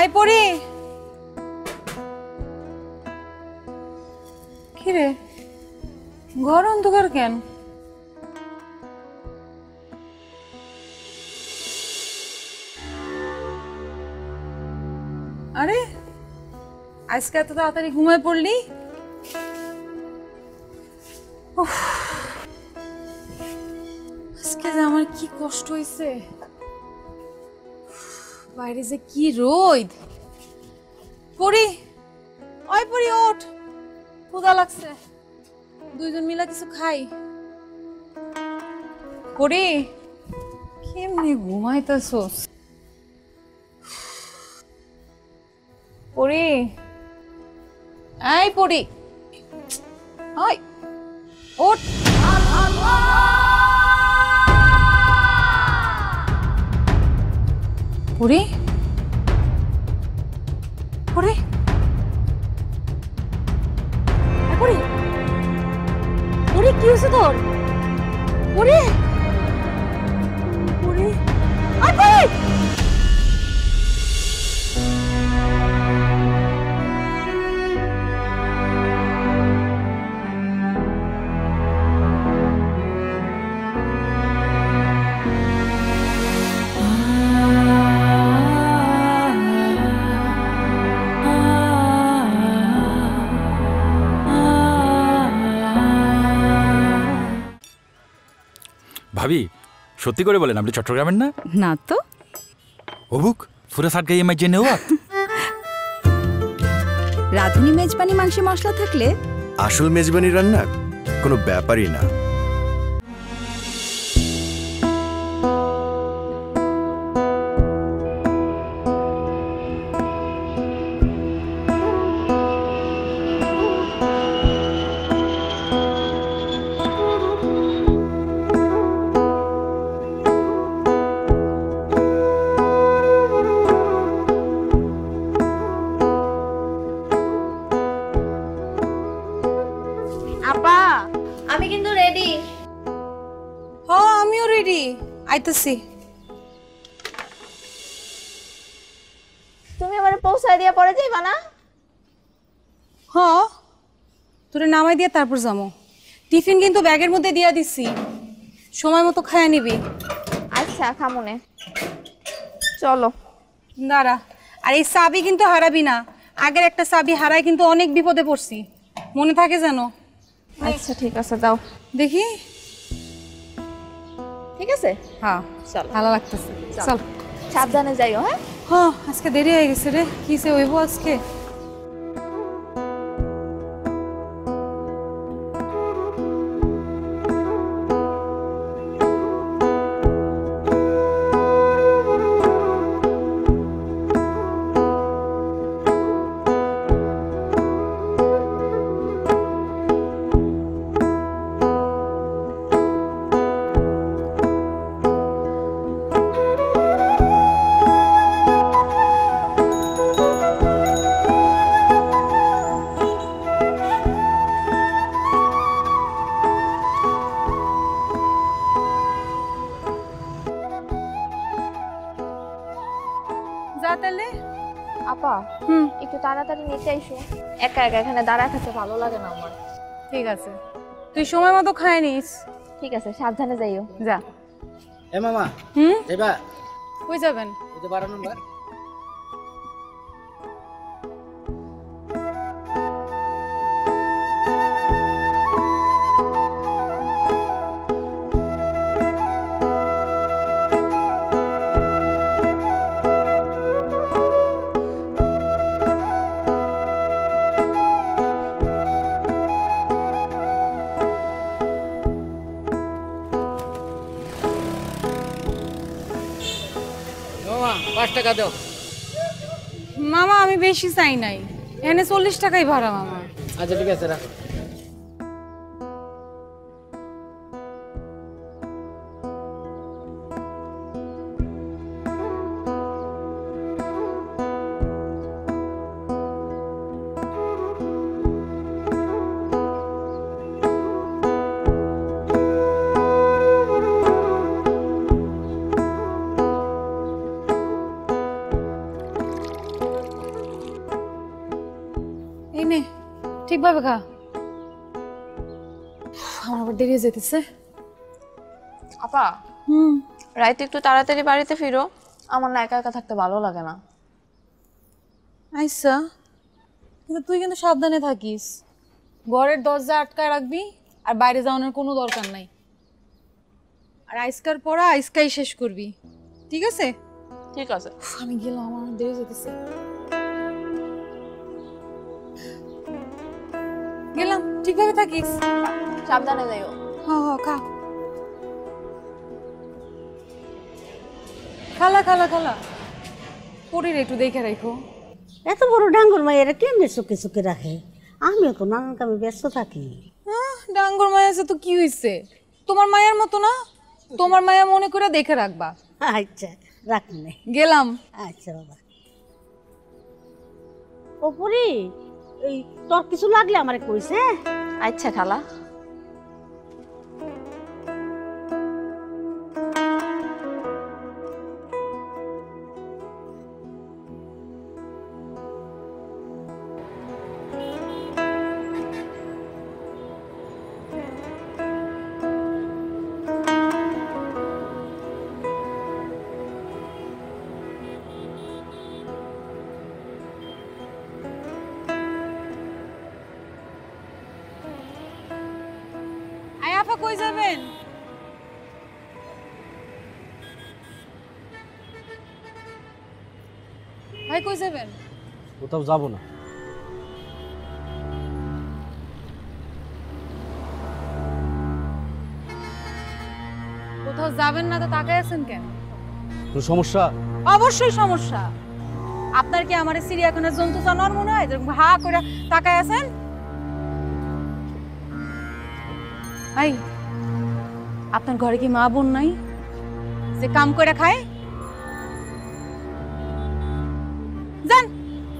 I পড়ি। কিরে ঘর অন্ধকার কেন? আরে আজকে এত তাড়াতাড়ি ঘুমায় পড়লি? আজকে যে আমার কি কষ্ট হয়েছে, বাইরে যে কি রোদ। পড়ি ওই পড়ি ওঠ, ক্ষুধা লাগছে, দুইজন মিলা কিছু খাই। পড়ি কেমনি ঘুমাইতেছস? পড়ি এই পড়ি ওই ওঠ। পড়ি পড়ি পড়ি পড়ি, কি হয়েছে তোর? পড়ি পড়ি আই পড়ি। ভাবি সত্যি করে বলেন আপনি চট্টগ্রামের না? না তো। অবুক ফুরা সাট গাইয়ে মাই জেনে ওয়া রাঁধুনি মেজবানি মাংসে মশলা থাকলে আসল মেজবানি রান্না কোনো ব্যাপারই না। আমি কিন্তু রেডি। হ্যাঁ আমিও রেডি, আইতাছি। তুমি আমারে পৌঁছায় দিয়া পরে যাইবা না? হ্যাঁ তোরে নামাই দিয়ে তারপর যাবো। টিফিন কিন্তু ব্যাগের মধ্যে দিয়া দিছি, সময় মতো খায়া নিবি। আচ্ছা খামুনে, চলো। দাঁড়া, আর এই চাবি কিন্তু হারাবি না। আগের একটা চাবি হারাই কিন্তু অনেক বিপদে পড়ছি, মনে থাকে জানো? আচ্ছা ঠিক আছে, দাও দেখি। ঠিক আছে, হ্যাঁ চল। ভালো লাগতেছে, চল। সাবধানে যাইও। হ্যাঁ হ্যাঁ আজকে দেরি হয়ে গেছে রে, কিসে হইব আজকে? আপা একটু তাড়াতাড়ি নিতে আইসো, একা একা এখানে দাঁড়ায় থাকতে ভালো লাগে না আমার। ঠিক আছে, তুই সময় মতো খায় নিস। ঠিক আছে, সাবধানে যাইও। যা। এ মামা যাইবা? কই যাবেন? ওই যে 12 নম্বর। মামা 5 টাকা দাও। মামা আমি বেশি চাই নাই, এখানে 40 টাকাই ভাড়া মামা। আচ্ছা ঠিক আছে, রাখো। ঠিকভাবে খা। আমার আবার দেরি হয়ে যেতেছে। আপা রাইতে একটু তাড়াতাড়ি বাড়িতে ফিরো, আমার না একা একা থাকতে ভালো লাগে না। আইসা, কিন্তু তুই কিন্তু সাবধানে থাকিস, ঘরের দরজা আটকায় রাখবি, আর বাইরে যাওয়ানোর কোনো দরকার নাই। আর আইসকার পড়া আইসকাই শেষ করবি, ঠিক আছে? ঠিক আছে। আমি গেলাম, আমার দেরি হয়ে যেতেছে। গেলাম, ঠিকভাবে থাকিস। সাবধানে যাইও। হ্যাঁ খা। খালা খালা খালা, পরির একটু দেখে রাখো। এত বড় ডাঙ্গর মায়েরা কেমনে চোখে চোখে রাখে? আমিও তো নানান কামে ব্যস্ত থাকি। ডাঙ্গর মায়া আছে তো কি হইছে? তোমার মায়ের মতো না, তোমার মায়া মনে করে দেখে রাখবা। আচ্ছা রাখলে গেলাম। আচ্ছা বাবা। ওপরি এই তোর কিছু লাগলে আমারে কইছে। আচ্ছা খালা। আয় আপা, কই যাবেন? ভাই কই যাবেন? কোথাও যাবো না। কোথাও যাবেন না তো তাকায় আছেন কেন? কোনো সমস্যা? অবশ্যই সমস্যা। আপনার কি আমার চিড়িয়াখানার জন্তু জানোয়ার মনে হয় যেরকম হা করে তাকায় আছেন? ভাই, আপনার ঘরে কি মা বোন নাই যে কাম করে খায়? যান,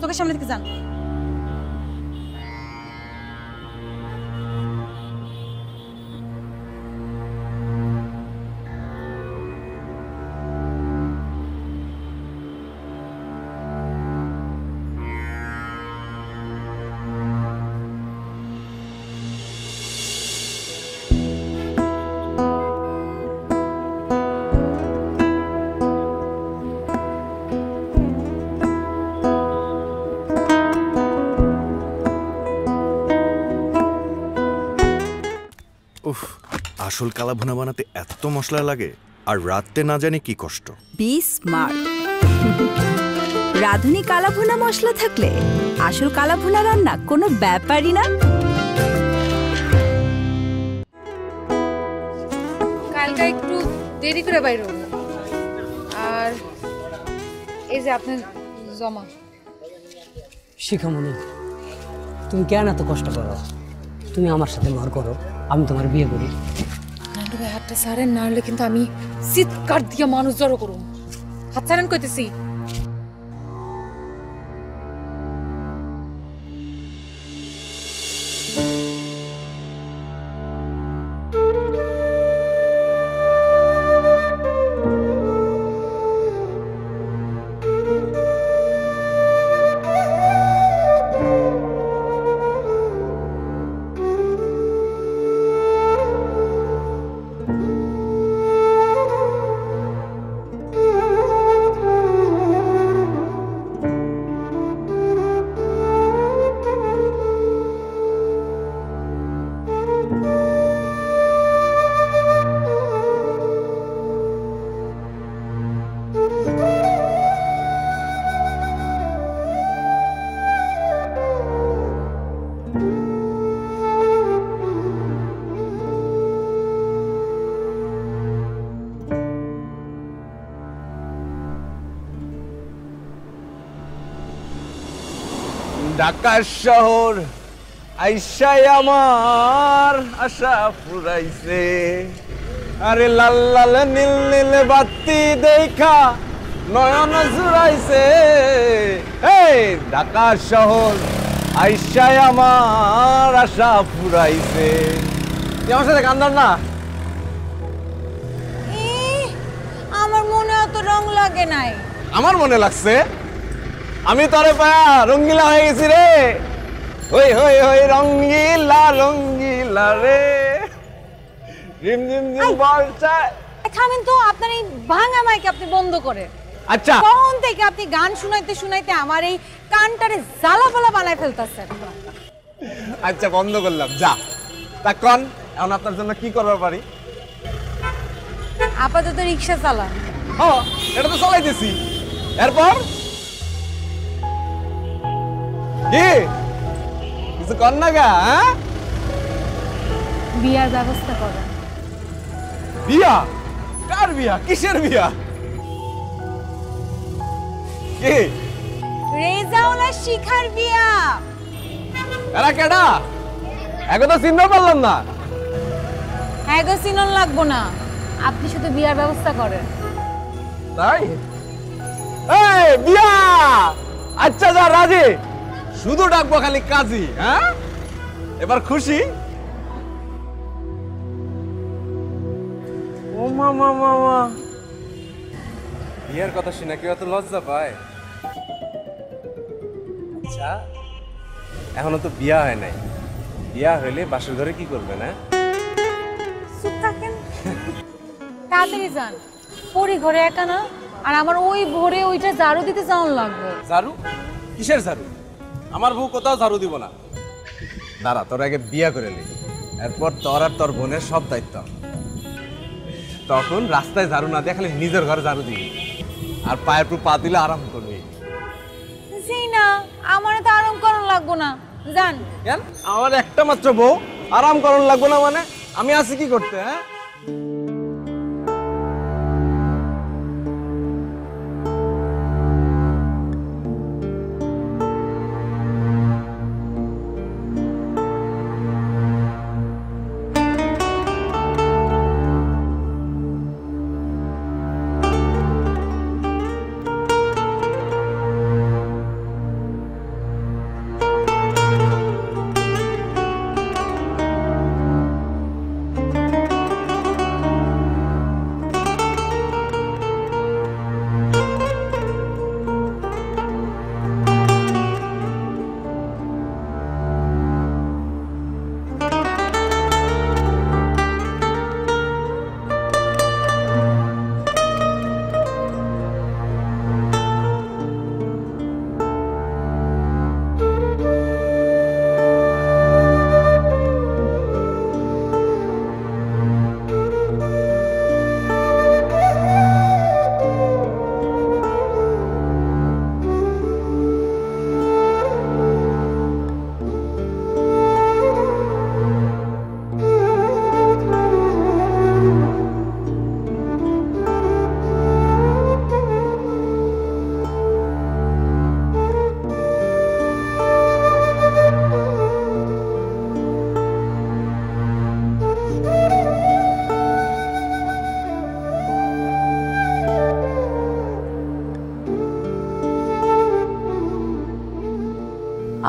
চোখের সামনে থেকে যান। উফ, আসল কালাভুনা বানাতে এত মশলা লাগে, আর রাতে না জানি কি কষ্ট। Be smart. রাঁধুনি কালাভুনা মশলা থাকলে আসল কালাভুনা রান্না কোনো ব্যাপারই না। কালকে একটু দেরি করে বাইরে হবো। আর এই যে আপনার জমা। শিখামণি, তুমি কেন এত কষ্ট করো? তুমি আমার সাথে ঘর করো, আমি তোমার বিয়ে করি। নান্টু ভাই হাতটা ছাড়েন, না হলে কিন্তু আমি চিৎকার দিয়ে মানুষ জড়ো করুম। হাত ছাড়েন কইতেছি। ঢাকা শহর আইসাই আমার আশা ফুরাইছে, আরে লাল লাল নীল নীল বাতি দেখা নয়ন জুড়াইছে। এই ঢাকা শহর আইসাই আমার আশা ফুরাইছে। আমার সাথে কান্দার না? আমার মনে অত রং লাগে নাই। আমার মনে লাগছে, আমি তোরে পায়া রঙ্গিলা হয়ে গেছি রে। হই হই হই রঙ্গিলা রে রিম ঝিম ঝিম বর্ষা। থামেন তো, আপনার এই ভাঙা মাইকে আপনি বন্ধ করেন। আচ্ছা কখন থেকে আপনি গান শুনাইতে শুনাইতে আমার এই কানটারে জ্বালাপালা বানায় ফেলতেছেন। আচ্ছা বন্ধ করলাম, যা তা কন এখন আপনার জন্য কি করতে পারি? আপাতত রিক্সা চালান। ও এটা তো চালাইতেছি, এরপর কি কিছু কর না গা? হ্যাঁ বিয়ার ব্যবস্থা করেন। বিয়া? কার বিয়া? কিসের বিয়া? কি রেজাউল আর শিখার বিয়া। এরা কেডা? এখন তো চিনতে পারলাম না। হ্যাঁ গো, চিনন লাগবো না, আপনি শুধু বিয়ার ব্যবস্থা করেন। তাই? এই বিয়া! আচ্ছা যা রাজি, শুধু ডাকবো খালি কাজী। হ্যাঁ এবার খুশি? ও মামা মামা, বিয়ার কথা শুনে কেউ এত লজ্জা পায়? আচ্ছা এখনো তো বিয়া হয় নাই, বিয়া হইলে বাসর ঘরে কি করবে না? চুপ থাকেন, তাড়াতাড়ি যান, পরি ঘরে একা না, আর আমার ওই ভোরে ওইটা ঝাড়ু দিতে যাওয়ার লাগবে। ঝাড়ু? কিসের ঝাড়ু? আমার বউ কোথাও ঝাড়ু দিব না। দাঁড়া, তোর আগে বিয়া করে নি, এরপর তোর আর তোর বোনের সব দায়িত্ব। তখন রাস্তায় ঝাড়ু না দিয়ে খালি নিজের ঘরে ঝাড়ু দিবি, আর পায়ের উপর পা দিলে আরাম করবি। জি না, আমার তো আরাম করার লাগবো না, যান। কেন? আমার একটা মাত্র বউ, আরাম করার লাগবো না মানে? আমি আছি কি করতে? হ্যাঁ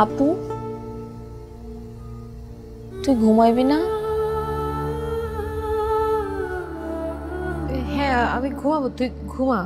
আপু, তুই ঘুমাইবি না? হ্যাঁ আমি ঘুমাবো, তুই ঘুমা।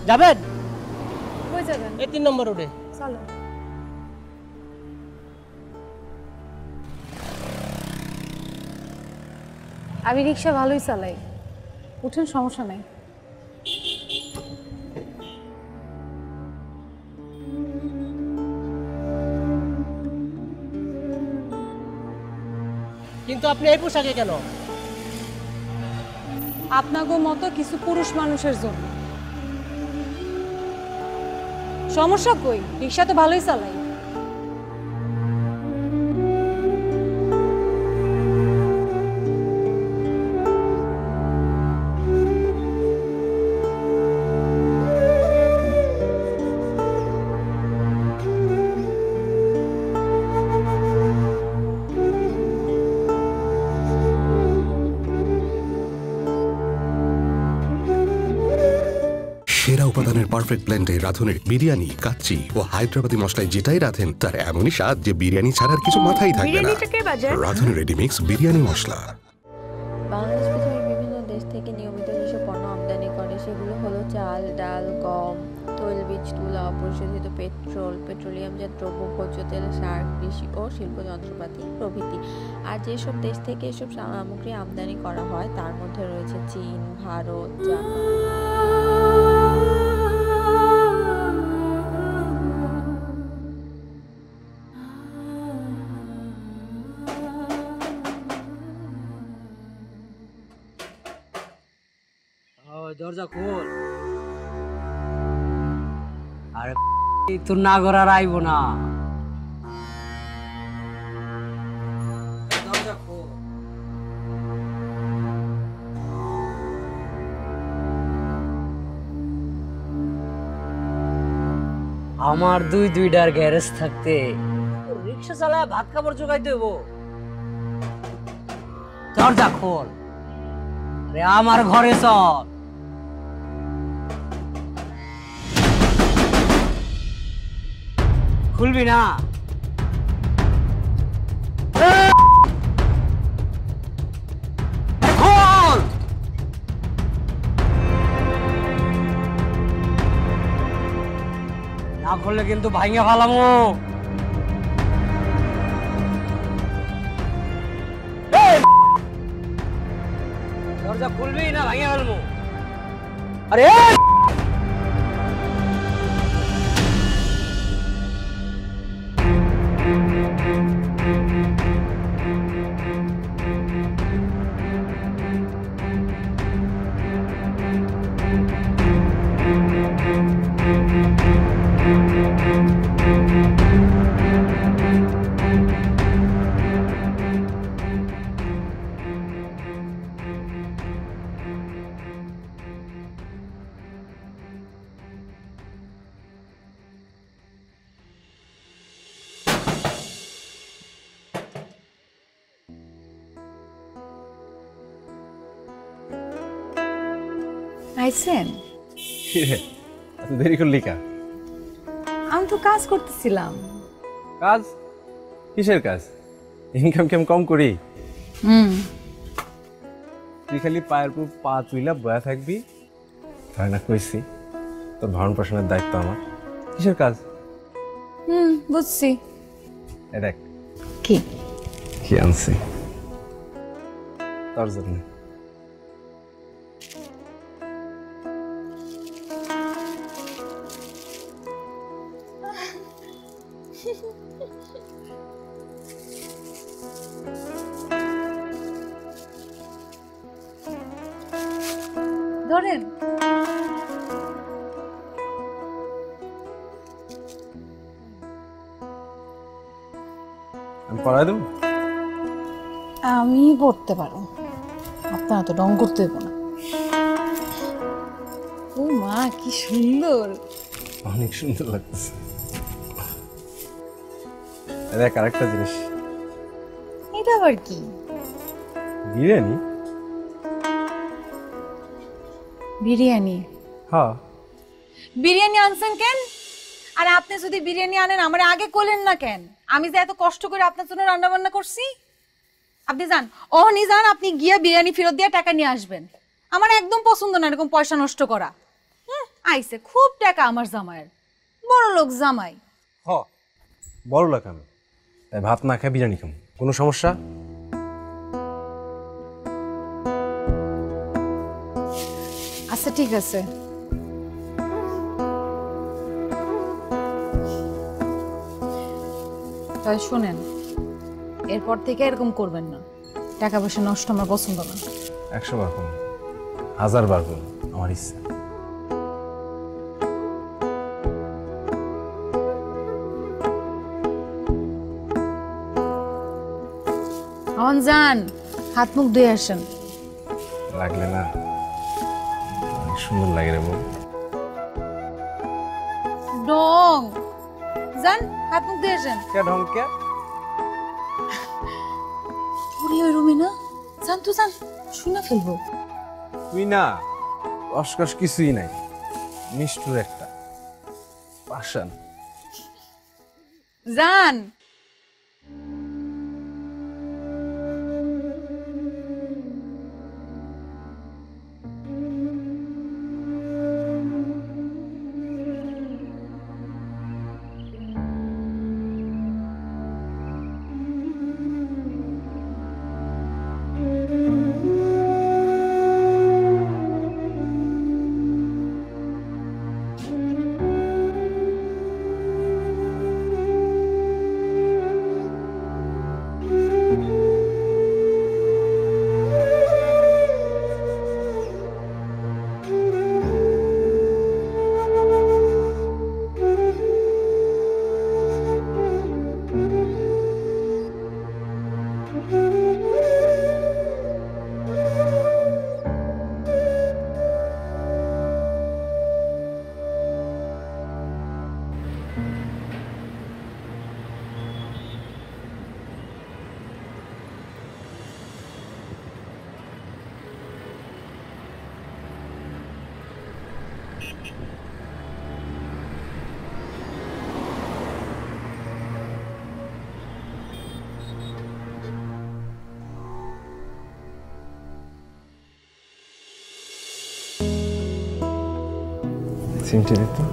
যাবেন? কই যাবেন? এই 3 নম্বর রোডে। চলো। আমি রিক্সা ভালোই চালাই, উঠেন, সমস্যা নাই। কিন্তু আপনি এই পোশাকে কেন? আপনাগো মতো কিছু পুরুষ মানুষের জন্য। সমস্যা কই? রিক্সা তো ভালোই চালাই। সেরা উপাদানের পারফেক্ট ব্লেন্ডে রাঁধুনের বিরিয়ানি, কাচ্চি ও হায়দ্রাবাদি মশলায় যেটাই রাঁধেন তার এমনই স্বাদ যে বিরিয়ানি ছাড়ার কিছু মাথায় থাকবে না। রাঁধুনের রেডিমিক্স বিরিয়ানি মশলা। বাংলাদেশ পৃথিবীর বিভিন্ন দেশ থেকে নিয়মিত যেসব পণ্য আমদানি করে সেগুলো হলো চাল, ডাল, গম, তৈলবীজ, তুলা, অপরিশোধিত পেট্রোল, পেট্রোলিয়ামজাত দ্রব্য, ভোজ্য তেল, সার, কৃষি ও শিল্প যন্ত্রপাতি প্রভৃতি। আর যেসব দেশ থেকে এসব সামগ্রী আমদানি করা হয় তার মধ্যে রয়েছে চীন, ভারত, জাপান। দরজা খোল। আরে তোর নাগর আর আইব না। দরজা খোল। আমার দুইটার গ্যারেজ থাকতে রিক্সা চালায় ভাত খাবার জোগাই দেব। দরজা খোল। আরে আমার ঘরে চল। খুলবি না? খোল। না খুললে কিন্তু ভাঙে ফেলামো। দরজা খুলবি না ভাঙে ফেলবো? আরে আইছেন? এত দেরি করলি কা? আমি তো কাজ করতেছিলাম। কাজ? কিসের কাজ? ইনকাম কেমন কম করি? তুই খালি পায়ের উপর পা তুইলা বয়া থাকবি, তাই না কইছি তোর ভরণ পোষণের দায়িত্ব আমার। কিসের কাজ? বুঝছি। দেখ কি কি আনছি তোর জন্য। ধরেন। আমি পড়াই দেবো? আমি পড়তে পারো, আপনারা তো রং করতে দেবো না। ও মা, কি সুন্দর! অনেক সুন্দর লাগতেছে। দেখ আরেকটা জিনিস। এটা আবার কি? বিরিয়ানি। বিরিয়ানি? হ্যাঁ। বিরিয়ানি আনছেন কেন? আর আপনি যদি বিরিয়ানি আনেন আমার আগে কইলেন না কেন? আমি যে এত কষ্ট করে আপনার জন্য রান্না বান্না করছি। আপনি যান, ওহনি যান, আপনি গিয়া বিরিয়ানি ফেরত দিয়ে টাকা নিয়ে আসবেন। আমার একদম পছন্দ না এরকম পয়সা নষ্ট করা। আইছে খুব টাকা আমার জামাইয়ের, বড় লোক জামাই। হ বড় লোক আমি, তাই ভাত না খাই বিরিয়ানি খাম, কোনো সমস্যা? আচ্ছা ঠিক আছে, তাহলে শোনেন, এরপর থেকে এরকম করবেন না। টাকা পয়সা নষ্ট আমার পছন্দ না। 100 বার করুন, 1000 বার করুন, আমার ইচ্ছা। অন যান, হাত মুখ ধুয়ে আসেন। লাগলে না, অনেক সুন্দর লাগে রে বউ। ডং, যান হাত মুখ ধুয়ে আসেন। কে ঢংকে? পুরি ওই রুমে না, যান তো যান, শুনে ফেলবো। তুই না, অস্কস কিছুই নাই, নিষ্ঠুর একটা পাষাণ। যান। সিমটি দে তো।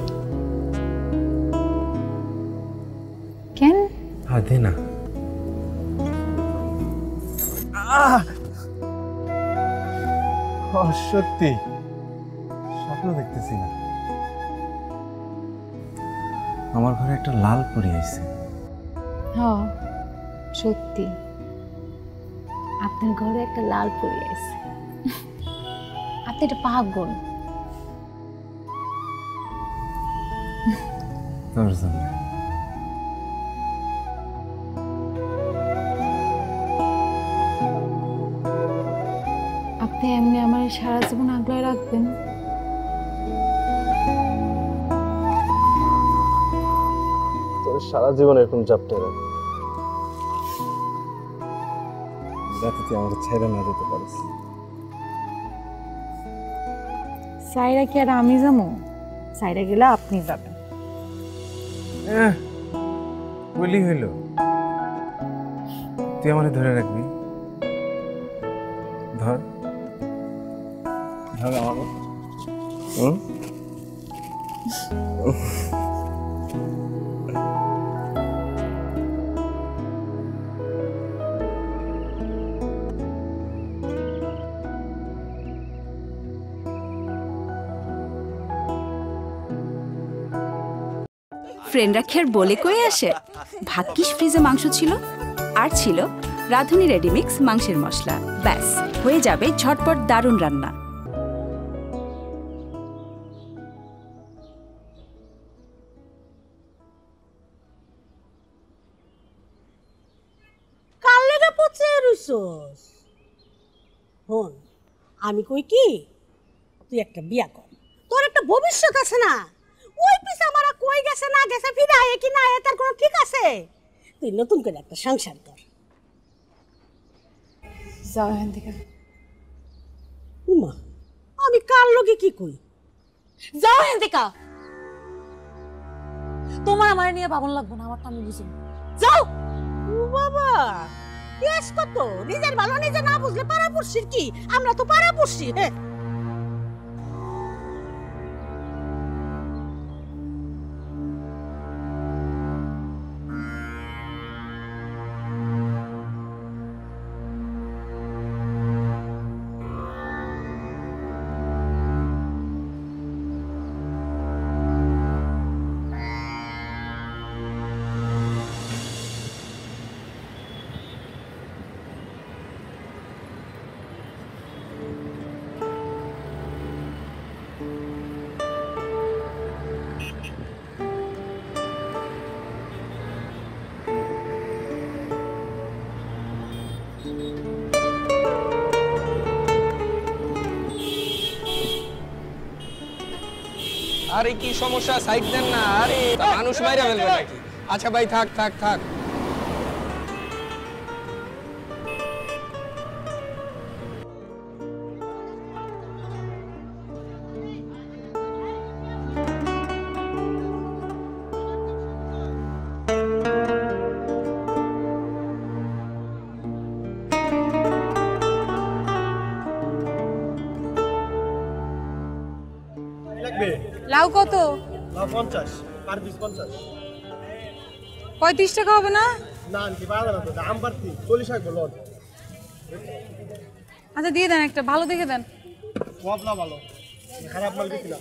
কেন? হ্যাঁ দে না। সত্যি স্বপ্ন দেখতেছি না, আমার ঘরে একটা লাল পরি আইছে। হ্যাঁ সত্যি, আপনার ঘরে একটা লাল পরি আছে। আপনি এটা পাগল। তোর জন্য। আপনি এমনি আমার সারা জীবন আগলায় রাখবেন? তোর সারা জীবন এরকম চাপতে রাখ, যাতে তুই আমাকে ছেড়ে না যেতে পারিস। সাইরা কি আর আমি যাবো? সাইরা গেলে আপনি যাবেন। বলি হইল, তুই আমারে ধরে রাখবি। ধর ধর আমার। ফ্রেন্ডরা কি আর বলে কয়ে আসে? ভাগ্যিস ফ্রিজে মাংস ছিল, আর ছিল রাঁধুনি রেডিমিক্স মাংসের মশলা। ব্যাস হয়ে যাবে ঝটপট দারুণ রান্না। কাল্লেটা পচে রইছস। হন, আমি কই কি, তুই একটা বিয়া কর, তোর একটা ভবিষ্যৎ আছে না। ওই পিছে আমার কই গেছে না গেছে, ফিরে আয় কি না আয়, তার কোনো ঠিক আছে? তুই নতুন করে একটা সংসার কর। যাও এখান থেকে। উমা, আমি কার লগে কি কই? যাও এখান থেকে। তোমার আমার নিয়ে ভাবন লাগবে না, আমারটা আমি বুঝি। যাও। ও বাবা, কেস কত? নিজের ভালো নিজে না বুঝলে পাড়া পড়ছির কি? আমরা তো পাড়া পড়ছি। আরে কি সমস্যা, সাইড দেন না। আরে মানুষ মাইরা ফেলবে নাকি? আচ্ছা ভাই থাক থাক থাক। লাউ কত? 50 পার পিস 50। 35 টাকা হবে না? না আনকি পাওয়া না তো, দাম বাড়তি 40 টাকা লট। আচ্ছা দিয়ে দেন একটা, ভালো দেখে দেন। সবলা ভালো, খারাপ মাল দিছি না।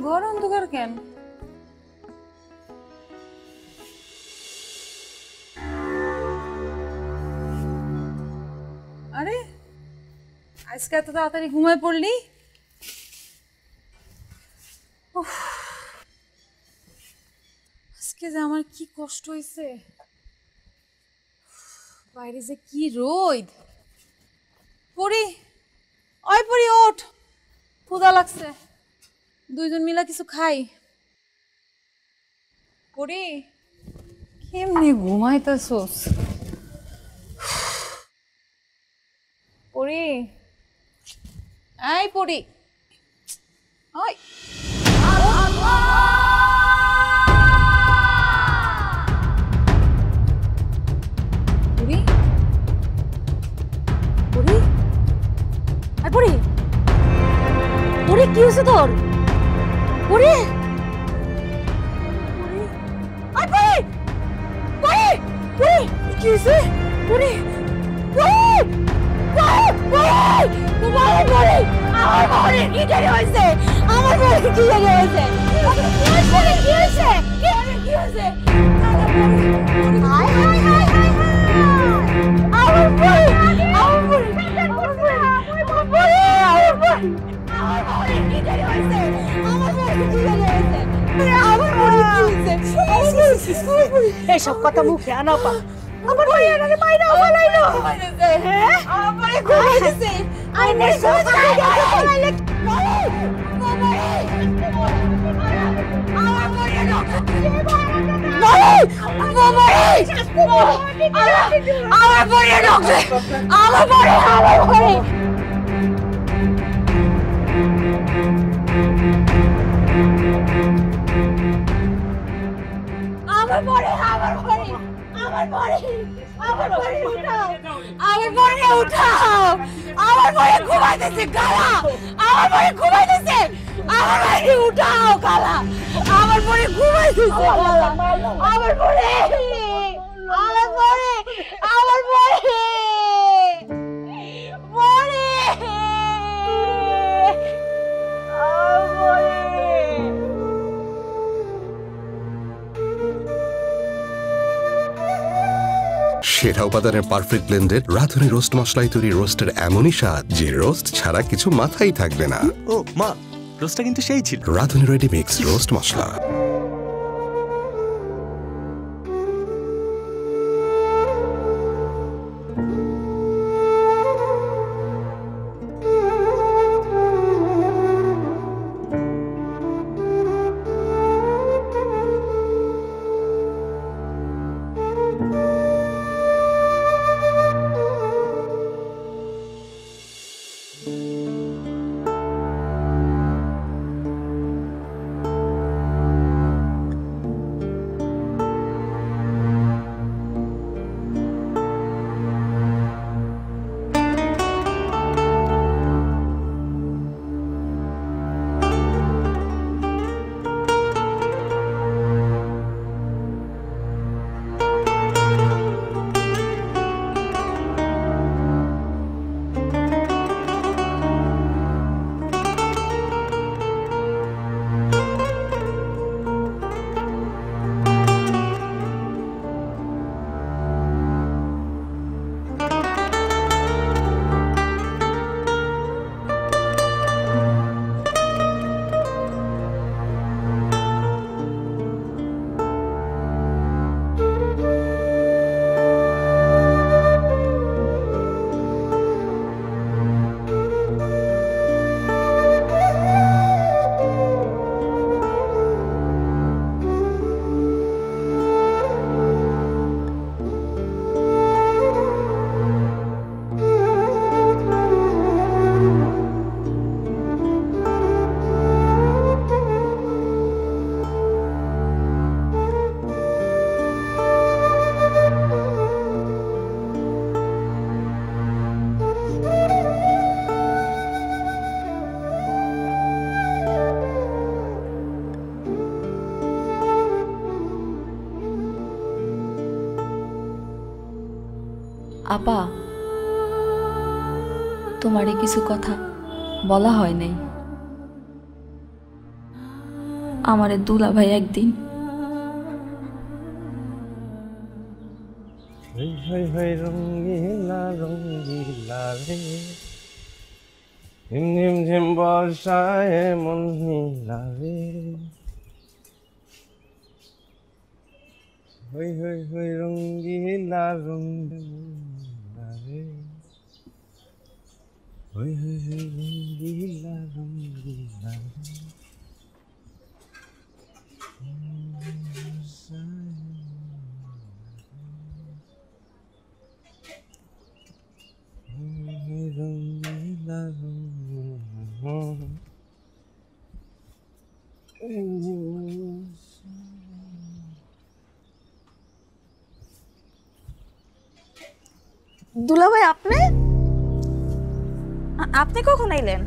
ঘর অন্ধকার কেন? আরে আজকে এত তাড়াতাড়ি ঘুমায় পড়লি? আজকে যে আমার কি কষ্ট হয়েছে, বাইরে যে কি রোদ। পড়ি, ওই পড়ি ওঠ, ক্ষুধা লাগছে, দুইজন মিলা কিছু খাই। পড়ি কেমনি ঘুমাইতেছোস? পড়ি, এই পড়ি, ওই পড়ি পড়ি, এই পড়ি, পড়ি কি হয়েছে তোর? পড়ি আই পড়ি পড়ি পড়ি কি হয়েছে? পড়ি পড়ি পড়ি আমার পড়ি কি জানি হয়েছে, আমার পড়ি কি জানি হয়েছে, কি হয়েছে কি হয়েছে? হাই হাই হাই হাই আমার পড়ি, আমার পড়ি, আমার পড়ি, আমার পড়ি, আমার পড়ি, আমার পড়ি কি জানি হয়েছে, আমার পড়ি কি জানি হয়েছে, আমার পড়ি কি হয়েছে? এসব কথা মুখে আনা পা, আমার পড়ি এনারে মাইরা ফলাইলো, হ্যাঁ আমার পড়ি ঘুমাইতেছে, আমি পড়ি ঘুমাইতেছে, ফলাইলে আমার পড়ি আমার পড়ি ডক্টর, আমার পড়ি, আমার পড়ি আমার পরে, আমার পরে, আমার পরে, আমার পরে উঠাও, আমার পরে উঠাও, আমার পরে ঘুমাইতেছে কালা, আমার পরে ঘুমাইতেছে, আমার পরে উঠাও কালা, আমার পরে ঘুমাইতেছে কালা, আমার পরে, আমার পরে, আমার পরে, পরে, আমার পরে। সেরা উপাদানের পারফেক্ট ব্লেন্ডেড রাঁধুনি রোস্ট মশলায় তৈরি রোস্টের এমনই স্বাদ যে রোস্ট ছাড়া কিছু মাথায় থাকবে না। ও মা, রোস্টটা কিন্তু সেই ছিল। রাঁধুনি রেডি মিক্স রোস্ট মশলা। আপা তোমারে কিছু কথা বলা হয় নাই। আমারে দুলা ভাই একদিন রঙ্গিলা রঙ্গিলা রে ঝিম ঝিম বর্ষায় মন নীলা রে হই হই হই রঙ্গিলা রঙ্গিলা রে হই হই হই রঙ্গিলা রঙ্গিলা রে দুলা ভাই আপনি আপনি কখন আইলেন?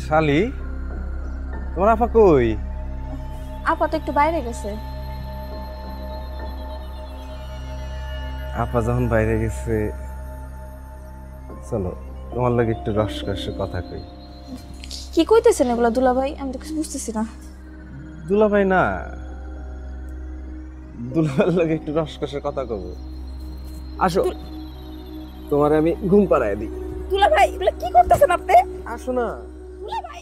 শালি তোমার আপা কই? আপা তো একটু বাইরে গেছে। আপা যখন বাইরে গেছে চলো তোমার লাগে একটু রসকসে কথা কই। কি কইতেছেন এগুলা দুলা ভাই? আমি তো কিছু বুঝতেছি না। দুলা ভাই না, দুলাভাইয়ের লাগে একটু রসকসে কথা কব। আসো তোমার আমি ঘুম পাড়ায় দিই। দুলা ভাই এগুলা কি করতেছেন আপনি? আসো না। দুলা ভাই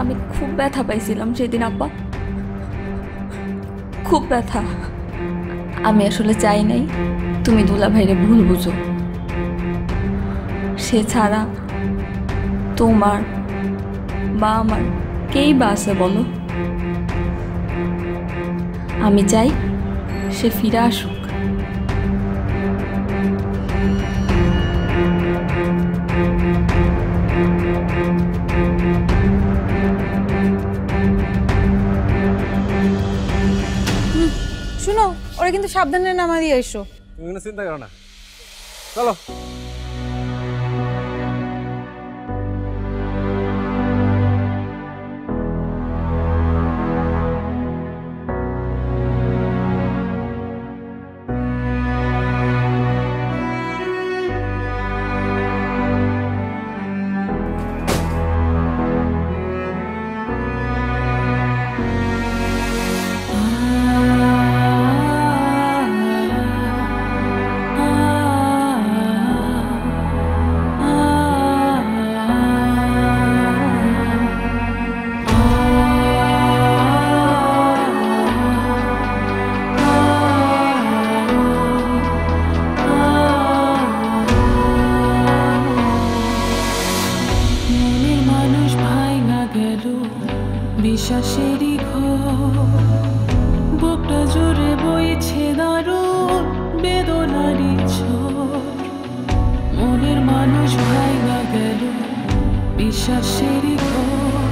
আমি খুব ব্যথা পাইছিলাম সেদিন আপা, খুব ব্যথা। আমি আসলে চাই নাই তুমি দুলা ভাইরে ভুল বুঝো। সে ছাড়া তোমার বা আমার কেই বা আছে বলো? আমি চাই সে ফিরে আসুক। শুনো, ওরা কিন্তু সাবধানে নামা দিয়ে এসো। তুমি কোনো চিন্তা করো না, চলো। বিশ্বাসেরই ঘর, বুকটা জুড়ে বইছে দারুণ বেদনারই ঝড়। মনের মানুষ ভাঙা গেল বিশ্বাসেরই ঘর,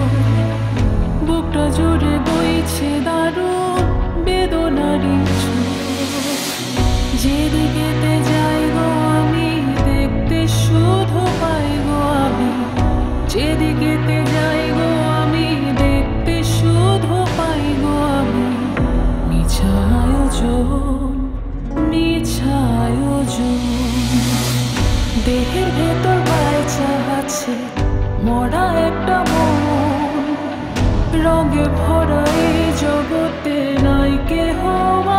বুকটা জুড়ে বইছে দারুণ বেদনারই ঝড়। যেদিকেতে যাই গো আমি দেখতে শুধু পাই গো আমি, যেদিকেতে যাই গো আমি দেখতে শুধু পাই গো আমি। মিছা আয়োজন, মিছা আয়োজন, দেহের ভেতর বাইচা আছে মরা একটা মন। রঙে ভরা এই জগতে নাই কেহ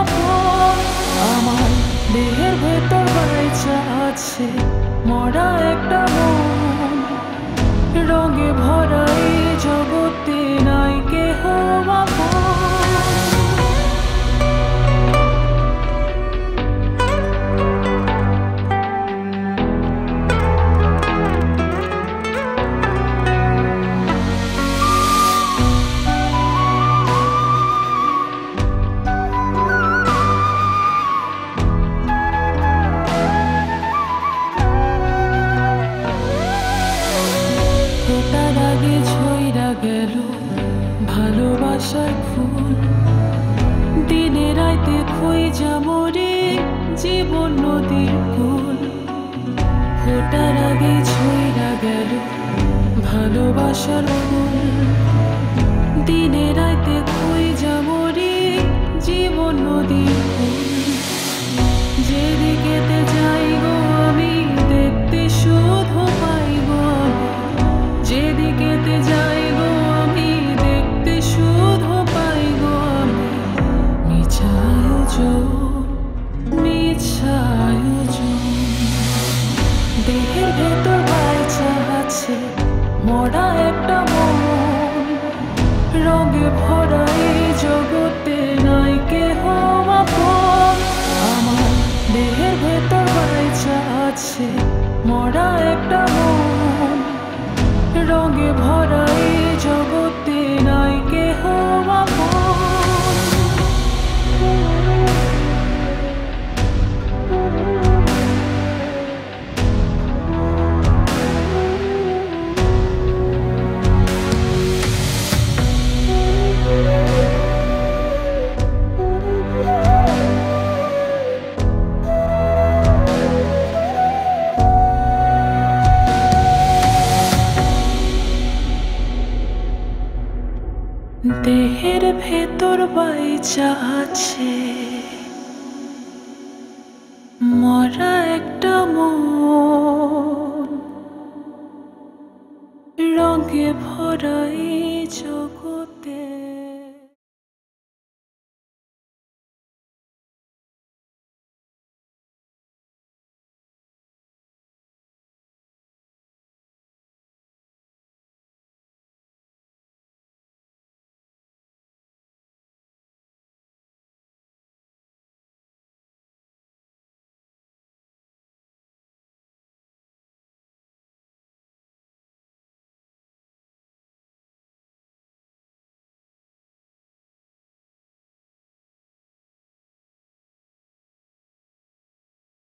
আপন, আমার দেহের ভেতর বাইচা আছে মরা একটা মন। রঙে ভরা এই জগতে নাই কেহ আপন। ভালোবাসার ফুল দিনে রাতে কই যাবরি জীবন নদীর ফুল যেদিকেতে যাই গো আমি দেখতে শুধু পাই গো আমি যেদিকেতে যাই গো আমি দেখতে শুধু পাই গো আমি মিছা আয়োজন দেহের ভেতর বাইচা আছে মরা একটা মন রঙে ভরা এই জগতে নাই কেহ আপন আমার দেহের ভেতর বাইচা আছে মরা একটা মন রঙে ভরা এই জগতে নাই কেহ আপন দেহের ভেতর বাইচা আছে মরা একটা মন রঙে ভরা এই জগতে